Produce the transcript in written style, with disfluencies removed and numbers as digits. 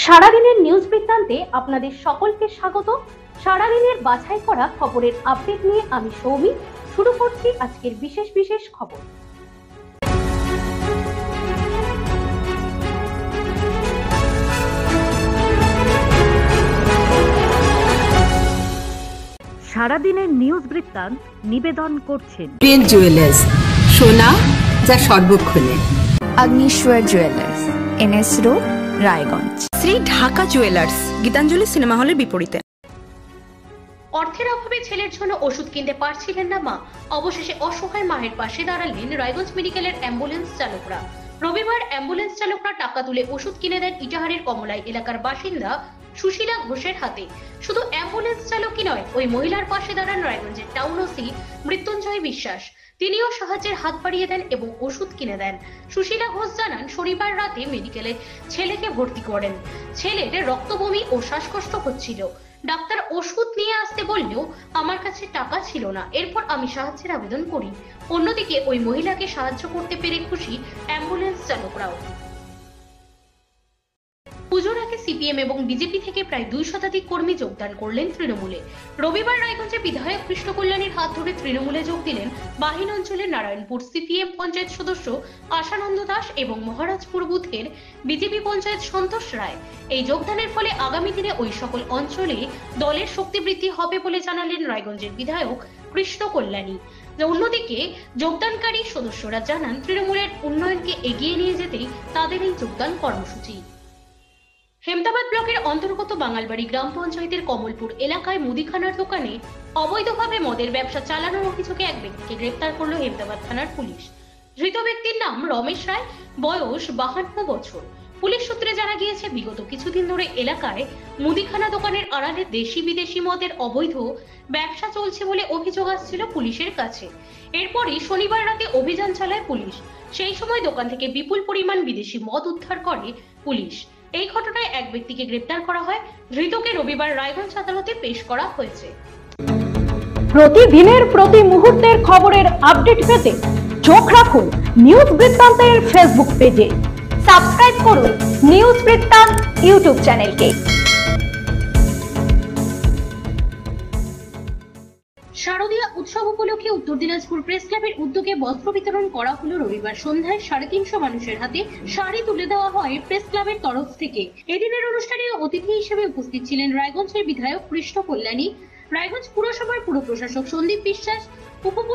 সারাদিনের নিউজ বৃত্তান্তে আপনাদের সকলকে স্বাগত। সারাদিনের বাছাই করা খবরের আপডেট নিয়ে আমি সৌমি শুরু করছি আজকের বিশেষ খবর। সারাদিনের নিউজ বৃত্তান্ত নিবেদন করছেন প্রিন্ট জুয়েলার্স, সোনা যা সর্বক্ষণে। Agnishwar jewellers, NS road, Raiganj. Shri Dhaka jewellers, Gitanjali cinema হলের বিপরীতে। অর্থের অভাবে ছেলের জন্য ওষুধ কিনতে পারছিলেন না মা। অবশেষে অসহায় মায়ের পাশে দাঁড়ালেন রায়গঞ্জ মেডিকেলের অ্যাম্বুলেন্স চালকরা। রবিবার অ্যাম্বুলেন্স চালকরা টাকা তুলে ওষুধ কিনে দেন ইটাহারের কমলাই এলাকার বাসিন্দা সুশীলা ঘোষের হাতে। শুধু অ্যাম্বুলেন্স চালকই নয়, ওই মহিলার পাশে দাঁড়ান রায়গঞ্জের টাউন ওসি মৃত্যুঞ্জয় বিশ্বাস। তিনিও সাহায্যের হাত বাড়িয়ে দেন এবং ওষুধ কিনে দেন। সুশীলা ঘোষ জানান, শনিবার রাতে মেডিকেলে ছেলেকে ভর্তি করেন। ছেলের রক্তবমি ও শ্বাসকষ্ট হচ্ছিল। ডাক্তার ওষুধ নিয়ে আসতে বললেও আমার কাছে টাকা ছিল না। এরপর আমি সাহায্যের আবেদন করি। অন্যদিকে ওই মহিলাকে সাহায্য করতে পেরে খুশি অ্যাম্বুলেন্স চালকরাও। পুজোর আগে সিপিএম এবং বিজেপি থেকে প্রায় 2 শতাধিক কর্মী যোগদান করলেন তৃণমূলে। রবিবার রায়গঞ্জে বিধায়ক কৃষ্ণ কল্যাণীর হাত ধরে তৃণমূলে যোগ দিলেন বাহিন অঞ্চলের নারায়ণপুর সিপিএম পঞ্চায়েত সদস্য আশানন্দ দাস এবং মহারাজপুর বুথের বিজেপি পঞ্চায়েত সন্তোষ রায়। এই যোগদানের ফলে আগামী দিনে ওই সকল অঞ্চলে দলের শক্তি বৃদ্ধি হবে বলে জানালেন রায়গঞ্জের বিধায়ক কৃষ্ণ কল্যাণী। অন্যদিকে যোগদানকারী সদস্যরা জানান, তৃণমূলের উন্নয়নকে এগিয়ে নিয়ে যেতেই তাদের এই যোগদান কর্মসূচি। হেমতাবাদ ব্লকের অন্তর্গত বাঙালবাড়ি গ্রাম পঞ্চায়েতের কমলপুর এলাকায় মুদিখানার দোকানে অবৈধভাবে মদের ব্যবসা চালানোর অভিযোগে এক ব্যক্তিকে গ্রেফতার করল হেমতাবাদ থানার পুলিশ। ধৃত ব্যক্তির নাম রমেশ রায়, বয়স 52 বছর। পুলিশ সূত্রে জানা গিয়েছে, বিগত কিছুদিন ধরে এলাকায় মুদিখানা দোকানের আড়ালে দেশি বিদেশি মদের অবৈধ ব্যবসা চলছে বলে অভিযোগ আসছিল পুলিশের কাছে। এরপরই শনিবার রাতে অভিযান চালায় পুলিশ। সেই সময় দোকান থেকে বিপুল পরিমাণ বিদেশি মদ উদ্ধার করে পুলিশ। এই ঘটনায় এক ব্যক্তিকে গ্রেফতার করা হয়। ধৃতকে রবিবার রায়গঞ্জ আদালতে পেশ করা হয়েছে। প্রতিদিনের প্রতি মুহূর্তের খবরের আপডেট পেতে চোখ রাখুন নিউজ বৃত্তান্তের ফেসবুক পেজে। সাবস্ক্রাইব করুন নিউজ বৃত্তান্ত ইউটিউব চ্যানেলকে। শারদীয়া উৎসব উপলক্ষে উত্তর দিনাজপুর প্রেস ক্লাবের উদ্যোগে বস্ত্র বিতরণ করা হলো। রবিবার সন্ধ্যায় 350 মানুষের হাতে শাড়ি তুলে দেওয়া হয় প্রেস ক্লাবের তরফ থেকে। এদিনের অনুষ্ঠানে অতিথি হিসেবে উপস্থিত ছিলেন রায়গঞ্জের বিধায়ক কৃষ্ণ কল্যাণী, রায়গঞ্জ পুরসভার পুর প্রশাসক সন্দীপ বিশ্বাস,